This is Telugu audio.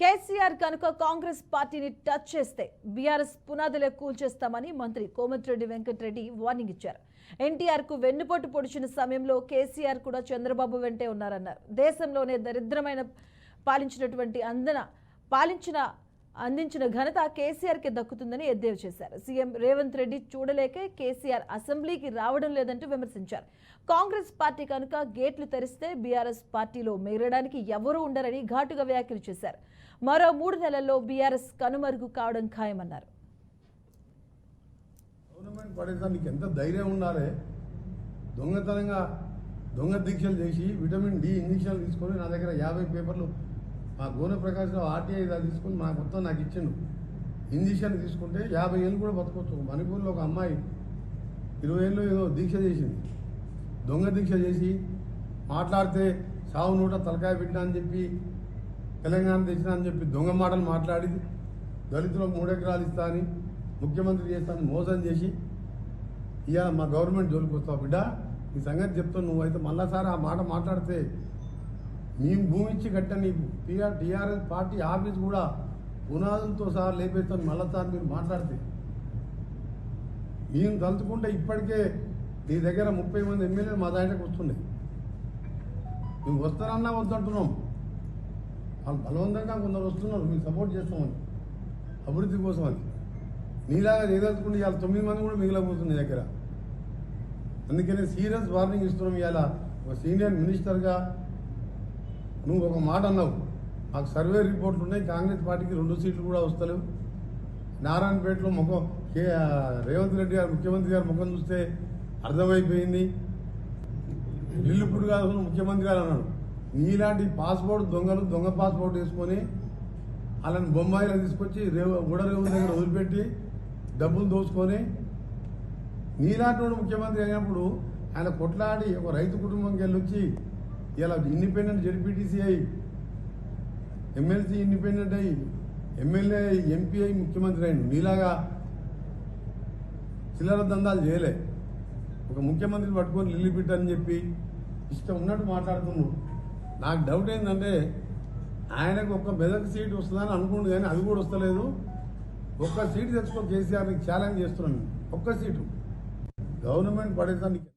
కేసీఆర్ కనుక కాంగ్రెస్ పార్టీని టచ్ చేస్తే బీఆర్ఎస్ పునాదులే కూల్చేస్తామని మంత్రి కోమటిరెడ్డి వెంకటరెడ్డి వార్నింగ్ ఇచ్చారు. ఎన్టీఆర్ కు వెన్నుపోటు పొడిచిన సమయంలో కేసీఆర్ కూడా చంద్రబాబు వెంటే ఉన్నారన్నారు. దేశంలోనే దరిద్రమైన అందించిన ఘనత కేసీఆర్ కి దక్కుతుందని ఎద్దేవా చేశారు. సీఎం రేవంత్ రెడ్డి చూడలేకే కేసీఆర్ అసెంబ్లీకి రావడం లేదంటూ విమర్శించారు. కాంగ్రెస్ పార్టీ కనుక గేట్లు తెరిస్తే బీఆర్ఎస్ పార్టీలో మేరడానికి ఎవరూ ఉండరని ఘాటుగా వ్యాఖ్యలు చేశారు. మరో 3 నెలల్లో బీఆర్ఎస్ కనుమరుగు కావడం ఖాయమన్నారు. గవర్నమెంట్ పడేదానికి ఎంత ధైర్యం ఉండాలి. దొంగతనంగా దొంగ దీక్షలు చేసి విటమిన్ డి ఇంజక్షన్లు తీసుకొని నా దగ్గర 50 పేపర్లు మా గోనె ప్రకాశ్రావు ఆర్టీఐ తీసుకుని నాకు ఇచ్చిండు. ఇంజక్షన్ తీసుకుంటే 50 ఏళ్ళు కూడా బతకొచ్చు. మణిపూర్లో ఒక అమ్మాయి 20 ఏళ్ళు ఏదో దీక్ష చేసింది. దొంగ దీక్ష చేసి మాట్లాడితే సావు నూట తలకాయ పెట్టినా అని చెప్పి తెలంగాణ తెచ్చినా అని చెప్పి దొంగ మాటలు మాట్లాడి దళితులకు 3 ఎకరాలు ఇస్తా అని ముఖ్యమంత్రి చేస్తానని మోసం చేసి ఇవాళ మా గవర్నమెంట్ జోలికి వస్తావు బిడ్డ, ఈ సంగతి చెప్తాను. నువ్వైతే మళ్ళాసారి ఆ మాట మాట్లాడితే మేము భూమి ఇచ్చి కట్టని టీఆర్ఎస్ పార్టీ ఆఫీస్ కూడా పునాదులతో సహా లేపేస్తాను మళ్ళాసారి మీరు మాట్లాడితే. మేము తలుచుకుంటే ఇప్పటికే నీ దగ్గర 30 మంది ఎమ్మెల్యేలు మా దాంట్లోకి వస్తున్నాయి. మేము వస్తారన్నా వద్దంటున్నాం. వాళ్ళు బలవంతంగా కొందరు వస్తున్నారు, మేము సపోర్ట్ చేస్తామని అభివృద్ధి కోసం అని. నీలాగా చేయదలుచుకుంటే ఇవాళ 9 మంది కూడా మిగిలిపోతుంది దగ్గర. అందుకనే సీరియస్ వార్నింగ్ ఇస్తున్నాం. ఇవాళ ఒక సీనియర్ మినిస్టర్గా నువ్వు ఒక మాట అన్నావు, మాకు సర్వే రిపోర్ట్లు ఉన్నాయి, కాంగ్రెస్ పార్టీకి 2 సీట్లు కూడా వస్తలేవు. నారాయణపేటలో రేవంత్ రెడ్డి గారు ముఖ్యమంత్రి గారు ముఖం చూస్తే అర్థమైపోయింది. లిల్లుపుడు గారు ముఖ్యమంత్రి గారు అన్నాడు. నీలాంటి పాస్పోర్ట్ దొంగలు దొంగ పాస్పోర్ట్ వేసుకొని వాళ్ళని బొంబాయిలో తీసుకొచ్చి రేవు దగ్గర వదిలిపెట్టి డబ్బులు దోసుకొని నీలాంటి ముఖ్యమంత్రి అయినప్పుడు ఆయన కొట్లాడి ఒక రైతు కుటుంబంకి వెళ్ళొచ్చి ఇలా ఇండిపెండెంట్ జెడ్పీటీసీ అయి ఎమ్మెల్సీ ఇండిపెండెంట్ అయ్యి ఎమ్మెల్యే ఎంపీ అయి ముఖ్యమంత్రి అయిండు. నీలాగా చిల్లర దందాలు చేయలే. ఒక ముఖ్యమంత్రిని పట్టుకొని లిల్లిపిట్ అని చెప్పి ఇష్టం ఉన్నట్టు మాట్లాడుతున్నాడు. నాకు డౌట్ ఏంటంటే ఆయనకు ఒక్క మెదక్ సీట్ వస్తుందని అనుకుంటు, కానీ అది కూడా వస్తలేదు. ఒక్క సీటు తెచ్చుకో కేసీఆర్ని ఛాలెంజ్ చేస్తున్నాను. ఒక్క సీటు గవర్నమెంట్ పడేదానికి